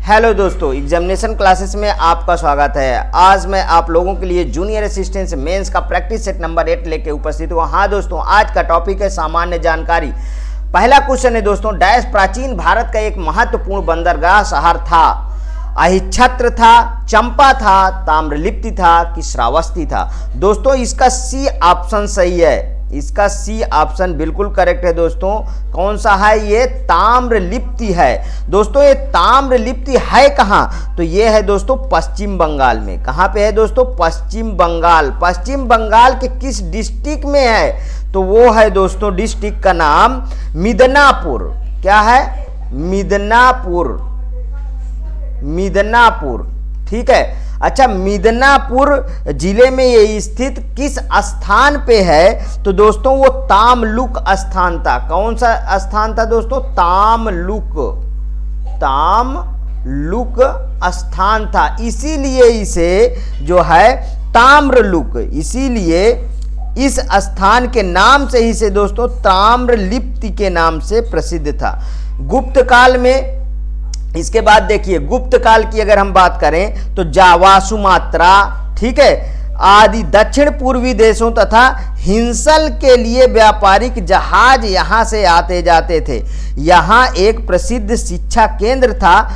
Hello दोस्तों, examination classes में आपका स्वागत है। आज मैं आप लोगों के लिए जूनियर असिस्टेंट मेंस का प्रैक्टिस सेट नंबर 8 लेके उपस्थित हूँ। हाँ दोस्तों, आज का टॉपिक है सामान्य जानकारी। पहला क्वेश्चन है दोस्तों, डैश प्राचीन भारत का एक महत्वपूर्ण बंदरगाह शहर था। अहिच्छत्र था, चंपा था, ताम्रलिप्ति था कि श्रावस्ती था। दोस्तों इसका सी ऑप्शन सही है, इसका सी ऑप्शन बिल्कुल करेक्ट है दोस्तों। कौन सा है? ये ताम्रलिप्ति है। दोस्तों ये ताम्रलिप्ति है कहाँ? तो ये है दोस्तों पश्चिम बंगाल में। कहाँ पे है दोस्तों? पश्चिम बंगाल। पश्चिम बंगाल के किस डिस्ट्रिक्ट में है? तो वो है दोस्तों, डिस्ट्रिक्ट का नाम मिदनापुर। क्या है? मिदनापुर। मिदनापुर, ठीक है। अच्छा, मिदनापुर जिले में ये स्थित किस स्थान पे है? तो दोस्तों वो तामलुक स्थान था। कौन सा स्थान था दोस्तों? तामलुक। तामलुक स्थान था, इसीलिए इसे जो है ताम्रलुक, इसीलिए इस स्थान के नाम से ही से दोस्तों ताम्रलिप्ति के नाम से प्रसिद्ध था। गुप्त काल में, इसके बाद देखिए गुप्त काल की अगर हम बात करें तो जावा, सुमात्रा, ठीक है, आदि दक्षिण पूर्वी देशों तथा हिंसल के लिए व्यापारिक जहाज यहां से आते जाते थे। यहां एक प्रसिद्ध शिक्षा केंद्र था,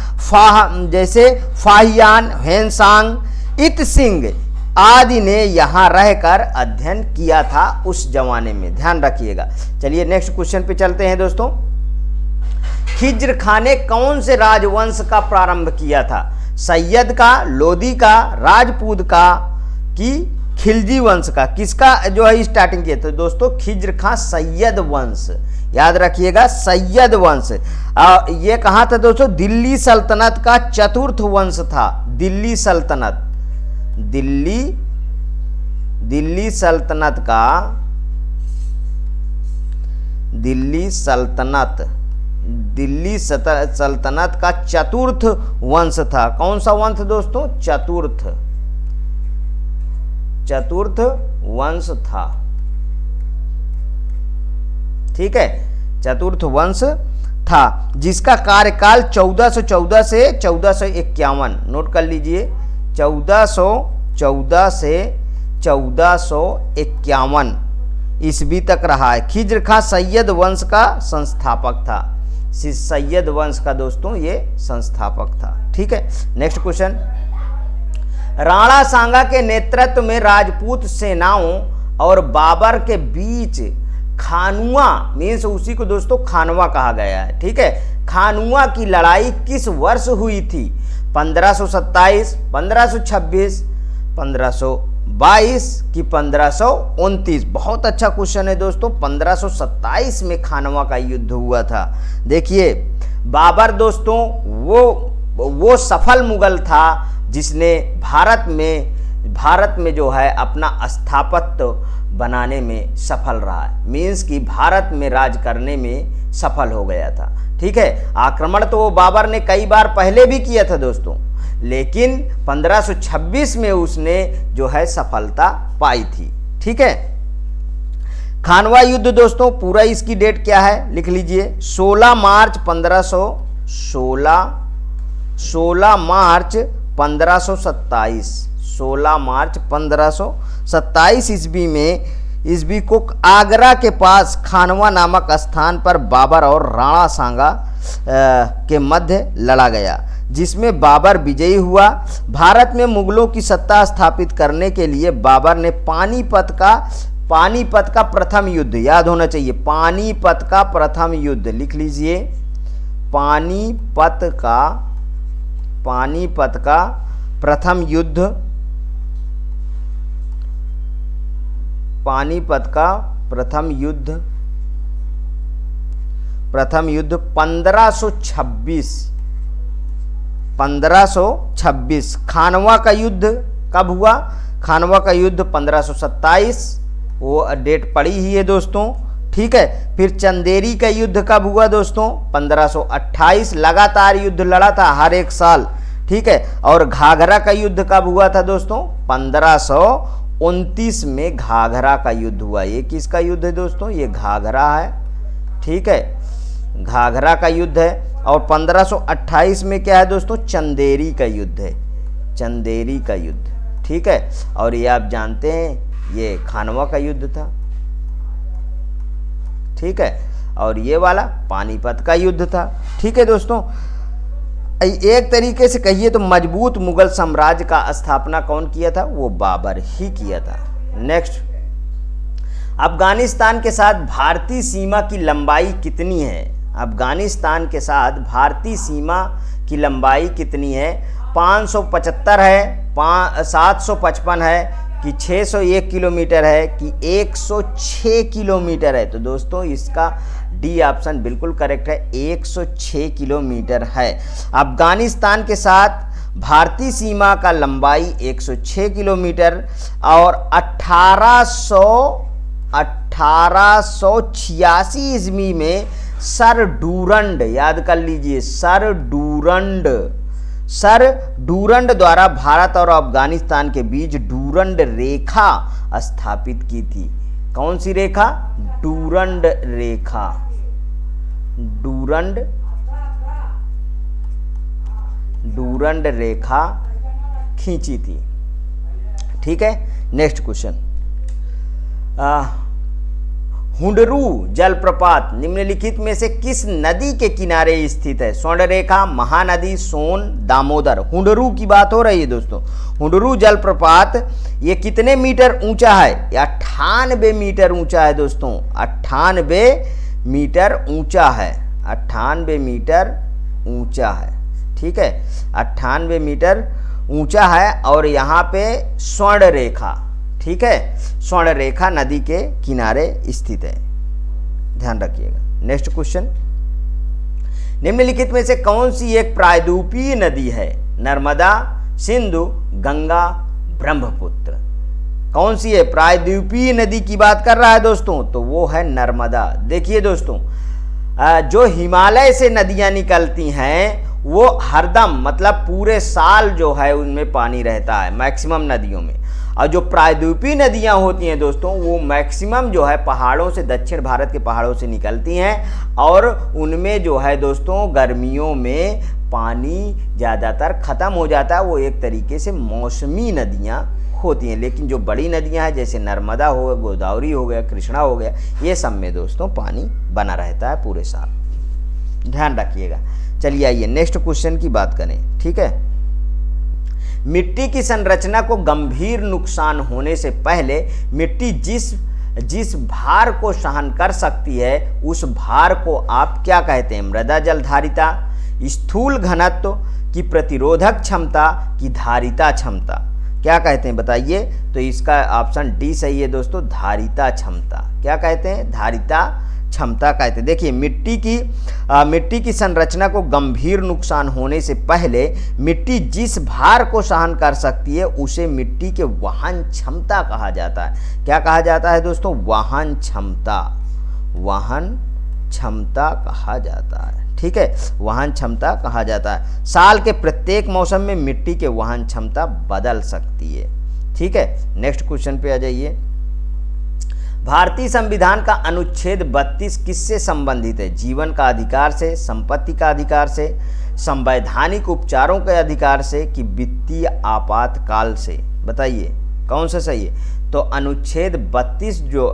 जैसे फाहियान, हेनसांग, इत सिंह आदि ने यहां रहकर अध्ययन किया था उस जमाने में। ध्यान रखिएगा। चलिए नेक्स्ट क्वेश्चन पे चलते हैं दोस्तों। खिज्र खां ने कौन से राजवंश का प्रारंभ किया था? सैयद का, लोदी का, राजपूत का कि खिलजी वंश का? किसका जो है स्टार्टिंग किया? तो दोस्तों खिज्र खां सैयद वंश, याद रखिएगा, सैयद वंश। ये कहाँ था दोस्तों? दिल्ली सल्तनत का चतुर्थ वंश था। दिल्ली सल्तनत, दिल्ली सल्तनत का, दिल्ली सल्तनत का चतुर्थ वंश था। कौन सा वंश दोस्तों? चतुर्थ वंश था, ठीक है, चतुर्थ वंश था, जिसका कार्यकाल 1414 से 1451, नोट कर लीजिए, 1414 से 1451 ईस्वी तक रहा है। खिज्र खां सैयद वंश का संस्थापक था। सैयद वंश का दोस्तों ये संस्थापक था, ठीक है। नेक्स्ट क्वेश्चन, राणा सांगा के नेतृत्व में राजपूत सेनाओं और बाबर के बीच खानुआ, मीन्स उसी को दोस्तों खानवा कहा गया है, ठीक है। खानुआ की लड़ाई किस वर्ष हुई थी? 1527, 1526, 1522 कि 1529? बहुत अच्छा क्वेश्चन है दोस्तों। 1527 में खानवा का युद्ध हुआ था। देखिए बाबर दोस्तों वो सफल मुगल था जिसने भारत में जो है अपना स्थापत्य बनाने में सफल रहा है, मीन्स कि भारत में राज करने में सफल हो गया था, ठीक है। आक्रमण तो वो बाबर ने कई बार पहले भी किया था दोस्तों, लेकिन 1526 में उसने जो है सफलता पाई थी, ठीक है। खानवा युद्ध दोस्तों पूरा इसकी डेट क्या है लिख लीजिए, 16 मार्च 1527, 16 मार्च 1527 ईस्वी को आगरा के पास खानवा नामक स्थान पर बाबर और राणा सांगा के मध्य लड़ा गया, जिसमें बाबर विजयी हुआ। भारत में मुगलों की सत्ता स्थापित करने के लिए बाबर ने पानीपत का प्रथम युद्ध, याद होना चाहिए, पानीपत का प्रथम युद्ध लिख लीजिए, पानीपत का प्रथम युद्ध, पानीपत का प्रथम युद्ध 1526। खानवा का युद्ध कब हुआ? खानवा का युद्ध 1527, वो डेट पड़ी ही है दोस्तों, ठीक है। फिर चंदेरी का युद्ध कब हुआ दोस्तों? 1528, लगातार युद्ध लड़ा था हर एक साल, ठीक है। और घाघरा का युद्ध कब हुआ था दोस्तों? 1529 में घाघरा का युद्ध हुआ। ये किसका युद्ध है दोस्तों? ये घाघरा है, ठीक है। घाघरा का युद्ध है। और 1528 में क्या है दोस्तों, चंदेरी का युद्ध है, चंदेरी का युद्ध, ठीक है। और ये आप जानते हैं ये खानवा का युद्ध था, ठीक है। और ये वाला पानीपत का युद्ध था, ठीक है दोस्तों। एक तरीके से कहिए तो मजबूत मुगल साम्राज्य का स्थापना कौन किया था, वो बाबर ही किया था। नेक्स्ट, अफगानिस्तान के साथ भारतीय सीमा की लंबाई कितनी है? अफगानिस्तान के साथ भारतीय सीमा की लंबाई कितनी है? 575 है, 755 है, कि 601 किलोमीटर है, कि 106 किलोमीटर है? तो दोस्तों इसका डी ऑप्शन बिल्कुल करेक्ट है, 106 किलोमीटर है। अफगानिस्तान के साथ भारतीय सीमा का लंबाई 106 किलोमीटर और 1886 ईस्वी में सर डूरंड, याद कर लीजिए, सर डूरंड द्वारा भारत और अफगानिस्तान के बीच डूरंड रेखा स्थापित की थी। कौन सी रेखा? डूरंड रेखा, डूरंड रेखा खींची थी, ठीक है। नेक्स्ट क्वेश्चन, हुंडरू जलप्रपात निम्नलिखित में से किस नदी के किनारे स्थित है? स्वर्णरेखा, महानदी, सोन, दामोदर। हुंडरू की बात हो रही है दोस्तों। हुंडरू जलप्रपात ये कितने मीटर ऊंचा है? 98 मीटर ऊंचा है दोस्तों, 98 मीटर ऊंचा है, 98 मीटर ऊंचा है, ठीक है, 98 मीटर ऊंचा है। और यहाँ पे स्वर्ण रेखा, ठीक है, स्वर्ण रेखा नदी के किनारे स्थित है, ध्यान रखिएगा। नेक्स्ट क्वेश्चन, निम्नलिखित में से कौन सी एक प्रायद्वीपीय नदी है? नर्मदा, सिंधु, गंगा, ब्रह्मपुत्र। कौन सी है? प्रायद्वीपीय नदी की बात कर रहा है दोस्तों, तो वो है नर्मदा। देखिए दोस्तों, जो हिमालय से नदियां निकलती हैं वो हरदम मतलब पूरे साल जो है उनमें पानी रहता है मैक्सिमम नदियों में। और जो प्रायद्वीपीय नदियां होती हैं दोस्तों वो मैक्सिमम जो है पहाड़ों से, दक्षिण भारत के पहाड़ों से निकलती हैं और उनमें जो है दोस्तों गर्मियों में पानी ज़्यादातर ख़त्म हो जाता है। वो एक तरीके से मौसमी नदियां होती हैं। लेकिन जो बड़ी नदियां हैं जैसे नर्मदा हो गया, गोदावरी हो गया, कृष्णा हो गया, ये सब में दोस्तों पानी बना रहता है पूरे साल, ध्यान रखिएगा। चलिए आइए नेक्स्ट क्वेश्चन की बात करें, ठीक है। मिट्टी की संरचना को गंभीर नुकसान होने से पहले मिट्टी जिस भार को सहन कर सकती है उस भार को आप क्या कहते हैं? मृदा जलधारिता, स्थूल घनत्व की प्रतिरोधक क्षमता की धारिता क्षमता, क्या कहते हैं बताइए? तो इसका ऑप्शन डी सही है दोस्तों, धारिता क्षमता। क्या कहते हैं? धारिता क्षमता कहते हैं। देखिए मिट्टी की संरचना को गंभीर नुकसान होने से पहले मिट्टी जिस भार को सहन कर सकती है उसे मिट्टी के वहन क्षमता कहा जाता है। क्या कहा जाता है दोस्तों? वहन क्षमता, वहन क्षमता कहा जाता है, ठीक है, वहन क्षमता कहा जाता है। साल के प्रत्येक मौसम में मिट्टी के वहन क्षमता बदल सकती है, ठीक है। नेक्स्ट क्वेश्चन पे आ जाइए। भारतीय संविधान का अनुच्छेद 32 किससे संबंधित है? जीवन का अधिकार से, संपत्ति का अधिकार से, संवैधानिक उपचारों के अधिकार से कि वित्तीय आपातकाल से? बताइए कौन सा सही है? तो अनुच्छेद 32 जो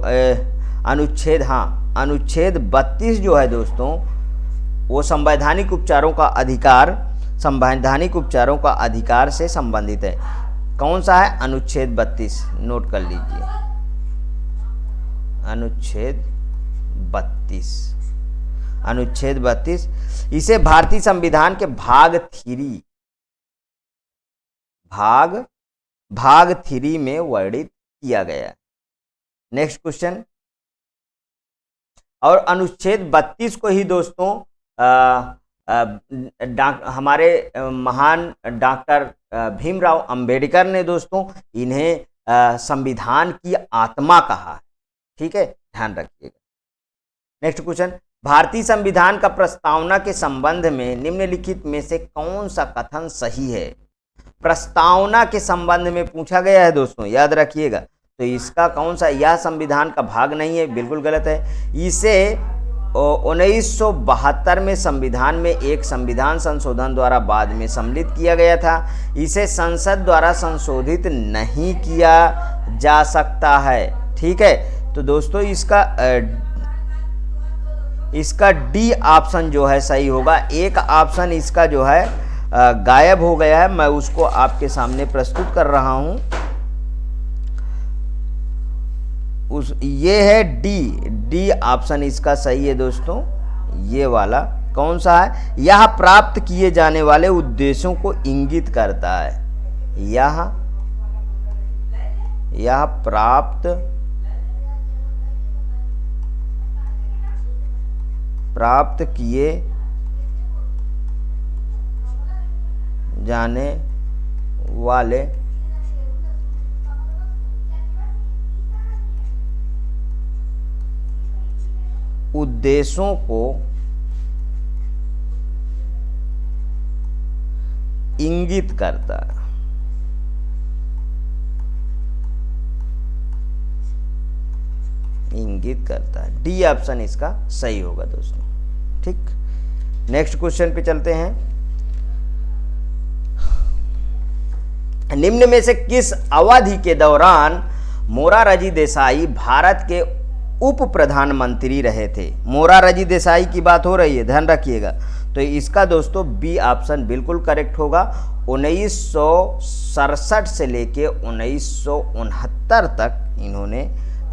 अनुच्छेद 32 जो है दोस्तों वो संवैधानिक उपचारों का अधिकार से संबंधित है। कौन सा है? अनुच्छेद 32, नोट कर लीजिए, अनुच्छेद 32। इसे भारतीय संविधान के भाग 3 में वर्णित किया गया है। नेक्स्ट क्वेश्चन, और अनुच्छेद 32 को ही दोस्तों हमारे महान डॉक्टर भीमराव अंबेडकर ने दोस्तों इन्हें संविधान की आत्मा कहा है, ठीक है, ध्यान रखिएगा। नेक्स्ट क्वेश्चन, भारतीय संविधान का प्रस्तावना के संबंध में निम्नलिखित में से कौन सा कथन सही है? प्रस्तावना के संबंध में पूछा गया है दोस्तों, याद रखिएगा। तो इसका कौन सा? यह संविधान का भाग नहीं है, बिल्कुल गलत है। इसे 1972 में संविधान में एक संविधान संशोधन द्वारा बाद में सम्मिलित किया गया था। इसे संसद द्वारा संशोधित नहीं किया जा सकता है। ठीक है, तो दोस्तों इसका डी ऑप्शन जो है सही होगा। एक ऑप्शन इसका जो है गायब हो गया है, मैं उसको आपके सामने प्रस्तुत कर रहा हूं। ये है डी ऑप्शन इसका सही है दोस्तों। ये वाला कौन सा है? यह प्राप्त किए जाने वाले उद्देश्यों को इंगित करता है। यह प्राप्त किए जाने वाले उद्देश्यों को इंगित करता है। डी ऑप्शन इसका सही होगा दोस्तों। ठीक, नेक्स्ट क्वेश्चन पे चलते हैं। निम्न में से किस अवधि के दौरान मोरारजी देसाई भारत के उप प्रधानमंत्री रहे थे? मोरारजी देसाई की बात हो रही है, ध्यान रखिएगा। तो इसका दोस्तों बी ऑप्शन बिल्कुल करेक्ट होगा। 1967 से लेके 1969 तक इन्होंने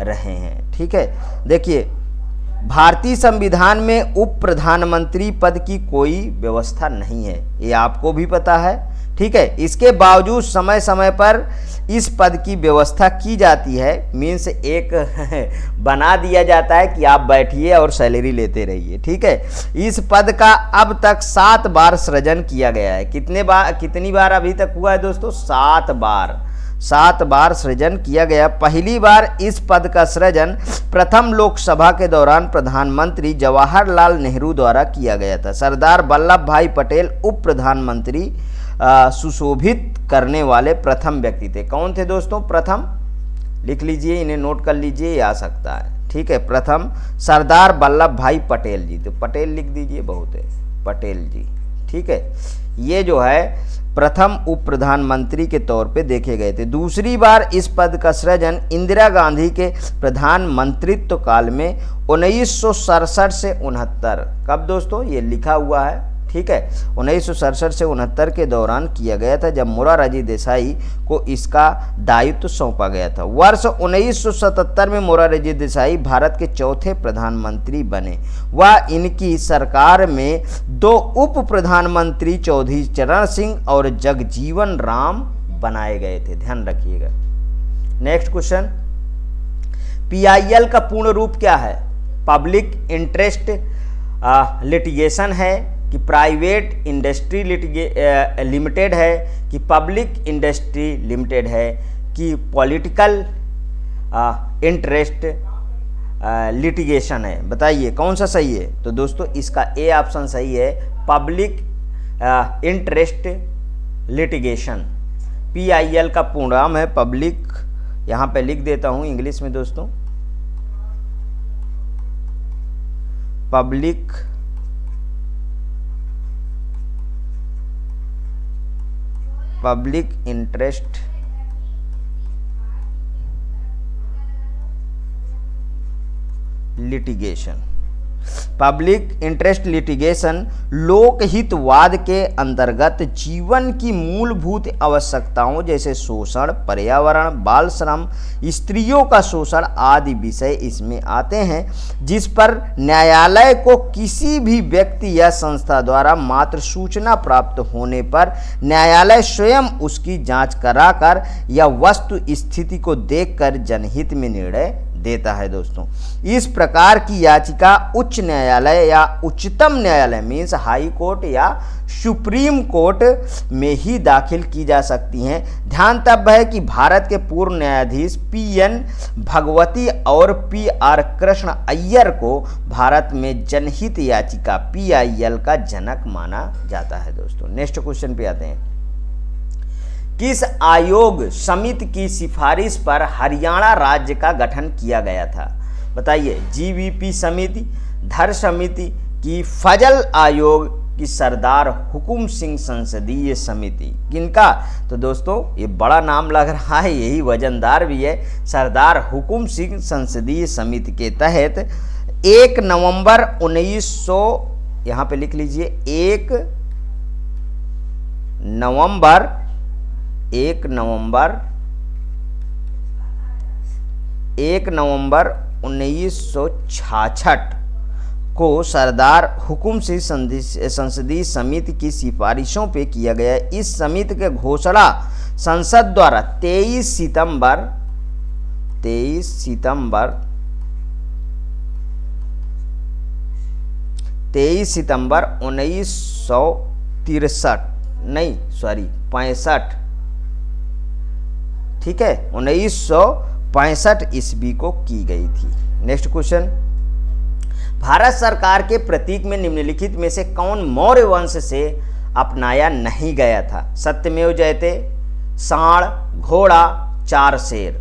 रहे हैं। ठीक है, देखिए भारतीय संविधान में उप प्रधानमंत्री पद की कोई व्यवस्था नहीं है, ये आपको भी पता है। ठीक है, इसके बावजूद समय समय पर इस पद की व्यवस्था की जाती है। मीन्स एक बना दिया जाता है कि आप बैठिए और सैलरी लेते रहिए। ठीक है, इस पद का अब तक 7 बार सृजन किया गया है। कितनी बार अभी तक हुआ है दोस्तों? 7 बार सृजन किया गया। पहली बार इस पद का सृजन प्रथम लोकसभा के दौरान प्रधानमंत्री जवाहरलाल नेहरू द्वारा किया गया था। सरदार वल्लभ भाई पटेल उप प्रधानमंत्री सुशोभित करने वाले प्रथम व्यक्ति थे। कौन थे दोस्तों? प्रथम लिख लीजिए, इन्हें नोट कर लीजिए, आ सकता है। ठीक है, प्रथम सरदार वल्लभ भाई पटेल जी, तो पटेल लिख दीजिए, बहुत है, पटेल जी। ठीक है, ये जो है प्रथम उप प्रधानमंत्री के तौर पे देखे गए थे। दूसरी बार इस पद का सृजन इंदिरा गांधी के प्रधानमंत्रित्व काल में 1967 से 69, कब दोस्तों? ये लिखा हुआ है। ठीक है, 1967 से 69 के दौरान किया गया था, जब मोरारजी देसाई को इसका दायित्व सौंपा गया था। वर्ष 1977 में मोरारजी देसाई भारत के चौथे प्रधानमंत्री बने। वह इनकी सरकार में 2 उप प्रधानमंत्री चौधरी चरण सिंह और जगजीवन राम बनाए गए थे। ध्यान रखिएगा। नेक्स्ट क्वेश्चन, PIL का पूर्ण रूप क्या है? पब्लिक इंटरेस्ट लिटिगेशन है कि प्राइवेट इंडस्ट्री लिमिटेड है कि पब्लिक इंडस्ट्री लिमिटेड है कि पॉलिटिकल इंटरेस्ट लिटिगेशन है? बताइए कौन सा सही है? तो दोस्तों इसका ए ऑप्शन सही है, पब्लिक इंटरेस्ट लिटिगेशन। PIL का पूर्ण नाम है पब्लिक, यहाँ पे लिख देता हूँ इंग्लिश में दोस्तों, public interest litigation. Public interest litigation लोकहितवाद के अंतर्गत जीवन की मूलभूत आवश्यकताओं जैसे शोषण, पर्यावरण, बाल श्रम, स्त्रियों का शोषण आदि विषय इसमें आते हैं, जिस पर न्यायालय को किसी भी व्यक्ति या संस्था द्वारा मात्र सूचना प्राप्त होने पर न्यायालय स्वयं उसकी जांच कराकर या वस्तु स्थिति को देखकर जनहित में निर्णय देता है। दोस्तों इस प्रकार की याचिका उच्च न्यायालय या उच्चतम न्यायालय मीन्स हाई कोर्ट या सुप्रीम कोर्ट में ही दाखिल की जा सकती हैं। ध्यान तब है कि भारत के पूर्व न्यायाधीश PN भगवती और PR कृष्ण अय्यर को भारत में जनहित याचिका PIL का जनक माना जाता है। दोस्तों नेक्स्ट क्वेश्चन पे आते हैं। किस आयोग समिति की सिफारिश पर हरियाणा राज्य का गठन किया गया था? बताइए। GVP समिति, धर समिति की फजल आयोग की सरदार हुकुम सिंह संसदीय समिति। किनका? तो दोस्तों ये बड़ा नाम लग रहा है, यही वजनदार भी है। सरदार हुकुम सिंह संसदीय समिति के तहत 1 नवंबर 1900, यहाँ पे लिख लीजिए 1 नवंबर 1966 को सरदार हुकुम सिंह संसदीय समिति की सिफारिशों पे किया गया। इस समिति के घोषणा संसद द्वारा 23 सितंबर 65 ठीक है 1965 ईस्वी को की गई थी। नेक्स्ट क्वेश्चन, भारत सरकार के प्रतीक में निम्नलिखित में से कौन मौर्य वंश से अपनाया नहीं गया था? सत्यमेव जयते, सांड, घोड़ा, 4 शेर।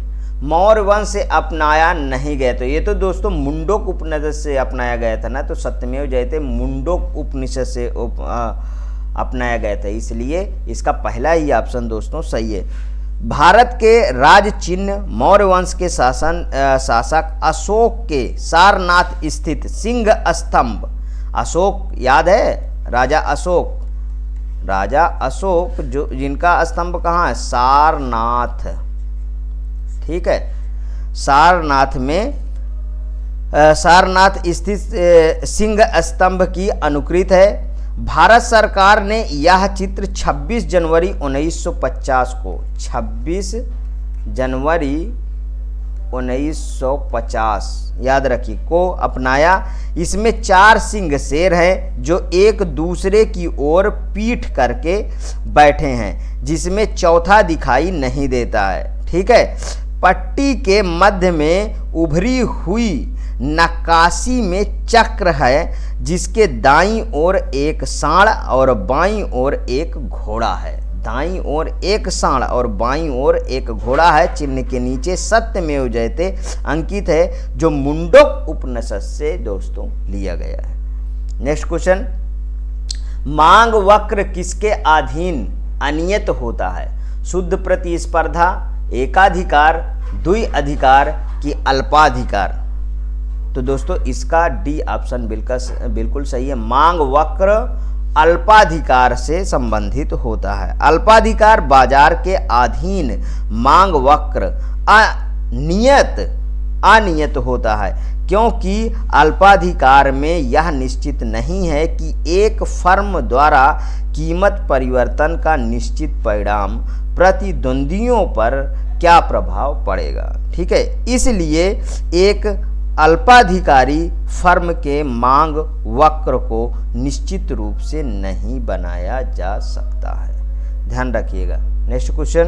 मौर्य वंश से अपनाया नहीं गया, तो ये तो दोस्तों मुंडोक उपनिषद से अपनाया गया था ना, तो सत्यमेव जयते मुंडोक उपनिषद से अपनाया गया था, इसलिए इसका पहला ही ऑप्शन दोस्तों सही है। भारत के राज चिन्ह मौर्य वंश के शासक अशोक के सारनाथ स्थित सिंह स्तंभ। अशोक याद है, राजा अशोक जो जिनका स्तंभ कहाँ है? सारनाथ। ठीक है, सारनाथ में सारनाथ स्थित सिंह स्तंभ की अनुकृत है। भारत सरकार ने यह चित्र 26 जनवरी 1950 को 26 जनवरी 1950 याद रखिए को अपनाया। इसमें 4 सिंह शेर हैं जो एक दूसरे की ओर पीठ करके बैठे हैं, जिसमें चौथा दिखाई नहीं देता है। ठीक है, पट्टी के मध्य में उभरी हुई नक्काशी में चक्र है, जिसके दाईं ओर एक सांड और बाईं ओर एक घोड़ा है। दाईं ओर एक सांड और बाईं ओर एक घोड़ा है। चिन्ह के नीचे सत्यमेव जयते अंकित है, जो मुंडोक उपनिषद से दोस्तों लिया गया है। नेक्स्ट क्वेश्चन, मांग वक्र किसके अधीन अनियत होता है? शुद्ध प्रतिस्पर्धा, एकाधिकार, द्विअधिकार की अल्पाधिकार? तो दोस्तों इसका डी ऑप्शन बिल्कुल सही है। मांग वक्र अल्पाधिकार से संबंधित होता है। अल्पाधिकार बाजार के अधीन मांग वक्र अनियत होता है, क्योंकि अल्पाधिकार में यह निश्चित नहीं है कि एक फर्म द्वारा कीमत परिवर्तन का निश्चित परिणाम प्रतिद्वंदियों पर क्या प्रभाव पड़ेगा। ठीक है, इसलिए एक अल्पाधिकारी फर्म के मांग वक्र को निश्चित रूप से नहीं बनाया जा सकता है, ध्यान रखिएगा। नेक्स्ट क्वेश्चन,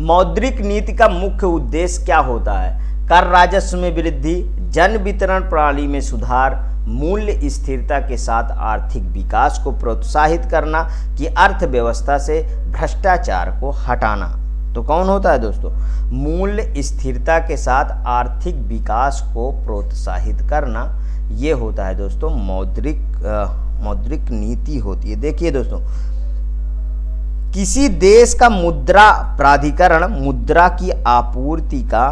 मौद्रिक नीति का मुख्य उद्देश्य क्या होता है? कर राजस्व में वृद्धि, जन वितरण प्रणाली में सुधार, मूल्य स्थिरता के साथ आर्थिक विकास को प्रोत्साहित करना, कि अर्थव्यवस्था से भ्रष्टाचार को हटाना। तो कौन होता है दोस्तों? मूल्य स्थिरता के साथ आर्थिक विकास को प्रोत्साहित करना, ये होता है दोस्तों मौद्रिक नीति होती है। देखिए दोस्तों, किसी देश का मुद्रा प्राधिकरण मुद्रा की आपूर्ति का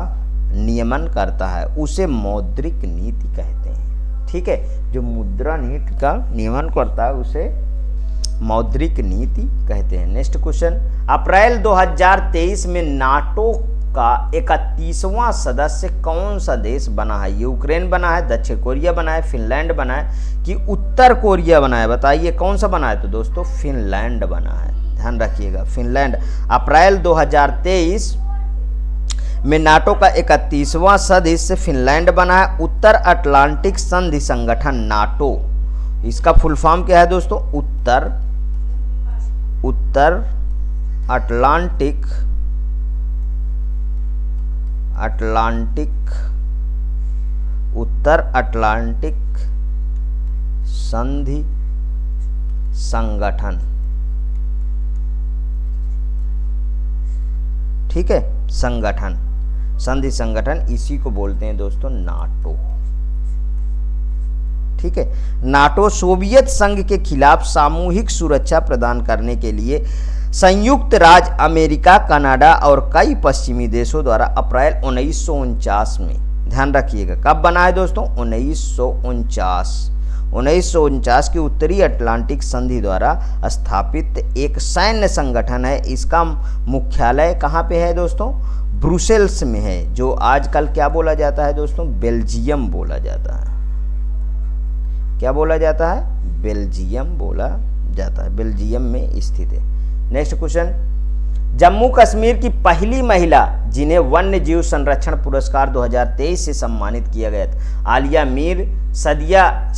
नियमन करता है, उसे मौद्रिक नीति कहते हैं। ठीक है, जो मुद्रा नीति का नियमन करता है उसे मौद्रिक नीति कहते हैं। नेक्स्ट क्वेश्चन, अप्रैल 2023 में नाटो का 31वां सदस्य कौन सा देश बना है? यूक्रेन बना है, दक्षिण कोरिया बना है, फिनलैंड बना है, कि उत्तर कोरिया बना है? बताइए कौन सा बना है? तो दोस्तों फिनलैंड बना है, ध्यान रखिएगा, फिनलैंड। अप्रैल 2023 में नाटो का 31वां सदस्य फिनलैंड बना है। उत्तर अटलांटिक संधि संगठन नाटो, इसका फुल फॉर्म क्या है दोस्तों? उत्तर अटलांटिक संधि संगठन। ठीक है, संधि संगठन, इसी को बोलते हैं दोस्तों नाटो। ठीक है। नाटो सोवियत संघ के खिलाफ सामूहिक सुरक्षा प्रदान करने के लिए संयुक्त राज्य अमेरिका, कनाडा और कई पश्चिमी देशों द्वारा अप्रैल 1949 में, ध्यान रखिएगा कब बना है दोस्तों, 1949 की उत्तरी अटलांटिक संधि द्वारा स्थापित एक सैन्य संगठन है। इसका मुख्यालय कहाँ पे है दोस्तों, ब्रुसेल्स में है, जो आजकल क्या बोला जाता है दोस्तों, बेल्जियम बोला जाता है। क्या बोला जाता है, बेल्जियम बोला जाता है, बेल्जियम में स्थित है। नेक्स्ट क्वेश्चन, जम्मू कश्मीर की पहली महिला जिन्हें वन्य जीव संरक्षण पुरस्कार 2023 से सम्मानित किया गया था, आलिया मीर, सदिया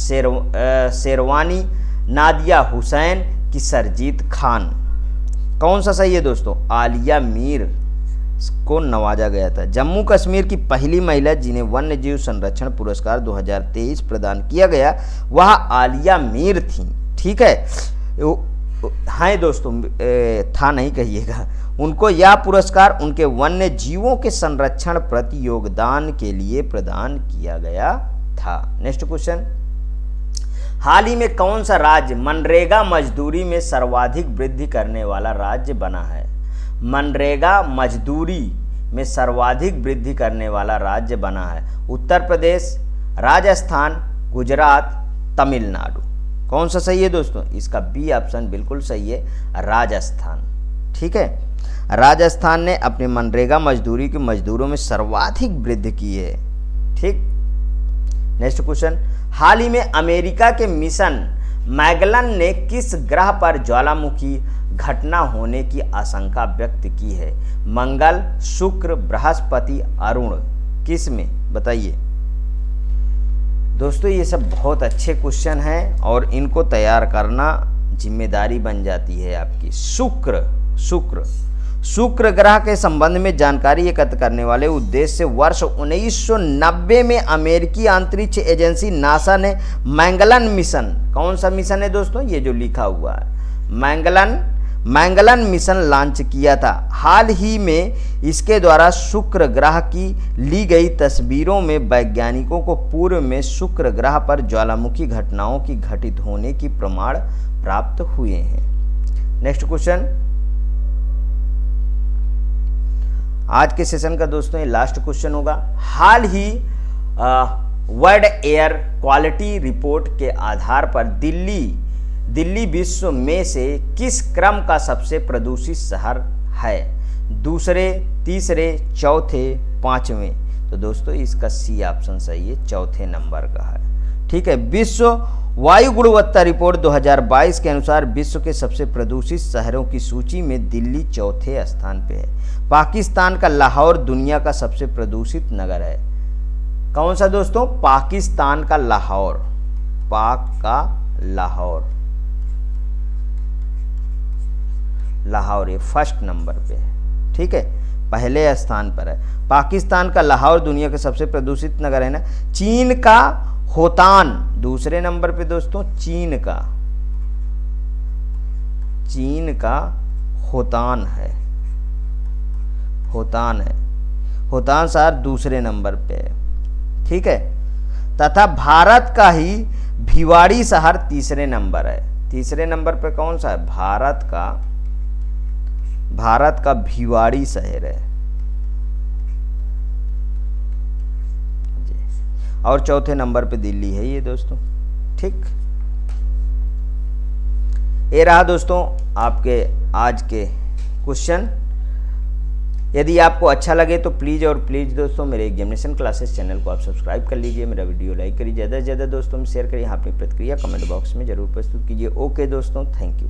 शेरवानी, नादिया हुसैन की सरजीत खान। कौन सा सही है दोस्तों, आलिया मीर को नवाजा गया था। जम्मू कश्मीर की पहली महिला जिन्हें वन्य जीव संरक्षण पुरस्कार 2023 प्रदान किया गया वह आलिया मीर थी। ठीक है, हाँ दोस्तों, था नहीं कहिएगा। उनको यह पुरस्कार उनके वन्य जीवों के संरक्षण प्रति योगदान के लिए प्रदान किया गया था। नेक्स्ट क्वेश्चन, हाल ही में कौन सा राज्य मनरेगा मजदूरी में सर्वाधिक वृद्धि करने वाला राज्य बना है? मनरेगा मजदूरी में सर्वाधिक वृद्धि करने वाला राज्य बना है उत्तर प्रदेश, राजस्थान, गुजरात, तमिलनाडु। कौन सा सही है दोस्तों, इसका बी ऑप्शन बिल्कुल सही है, राजस्थान। ठीक है, राजस्थान ने अपने मनरेगा मजदूरी के मजदूरों में सर्वाधिक वृद्धि की है। ठीक, नेक्स्ट क्वेश्चन, हाल ही में अमेरिका के मिशन मैगलन ने किस ग्रह पर ज्वालामुखी घटना होने की आशंका व्यक्त की है? मंगल, शुक्र, बृहस्पति, अरुण, किस में बताइए दोस्तों। ये सब बहुत अच्छे क्वेश्चन हैं और इनको तैयार करना जिम्मेदारी बन जाती है आपकी। शुक्र ग्रह के संबंध में जानकारी एकत्र करने वाले उद्देश्य से वर्ष 1990 में अमेरिकी अंतरिक्ष एजेंसी नासा ने मैगलन मिशन, कौन सा मिशन है दोस्तों, ये जो लिखा हुआ है मैगलन मिशन लॉन्च किया था। हाल ही में इसके द्वारा शुक्र ग्रह की ली गई तस्वीरों में वैज्ञानिकों को पूर्व में शुक्र ग्रह पर ज्वालामुखी घटनाओं की घटित होने की प्रमाण प्राप्त हुए हैं। नेक्स्ट क्वेश्चन, आज के सेशन का दोस्तों ये लास्ट क्वेश्चन होगा। हाल ही वर्ल्ड एयर क्वालिटी रिपोर्ट के आधार पर दिल्ली विश्व में से किस क्रम का सबसे प्रदूषित शहर है? दूसरे, तीसरे, चौथे, पांचवें? तो दोस्तों इसका सी ऑप्शन सही है, चौथे नंबर का है। ठीक है, विश्व वायु गुणवत्ता रिपोर्ट 2022 के अनुसार विश्व के सबसे प्रदूषित शहरों की सूची में दिल्ली चौथे स्थान पे है। पाकिस्तान का लाहौर दुनिया का सबसे प्रदूषित नगर है। कौन सा दोस्तों, पाकिस्तान का लाहौर, लाहौर ये फर्स्ट नंबर पे है। ठीक है, पहले स्थान पर है। पाकिस्तान का लाहौर दुनिया का सबसे प्रदूषित नगर है ना। चीन का होतान दूसरे नंबर पे दोस्तों, चीन का होतान है, होतान शहर दूसरे नंबर पे है। ठीक है, तथा भारत का ही भिवाड़ी शहर तीसरे नंबर है। तीसरे नंबर पे कौन सा है, भारत का भिवाड़ी शहर है और चौथे नंबर पे दिल्ली है ये दोस्तों। ठीक, ये रहा दोस्तों आपके आज के क्वेश्चन। यदि आपको अच्छा लगे तो प्लीज़ दोस्तों मेरे एग्जामिनेशन क्लासेस चैनल को आप सब्सक्राइब कर लीजिए, मेरा वीडियो लाइक करिए, ज़्यादा से ज़्यादा दोस्तों में शेयर करिए, अपनी प्रतिक्रिया कमेंट बॉक्स में जरूर प्रस्तुत कीजिए। ओके दोस्तों, थैंक यू।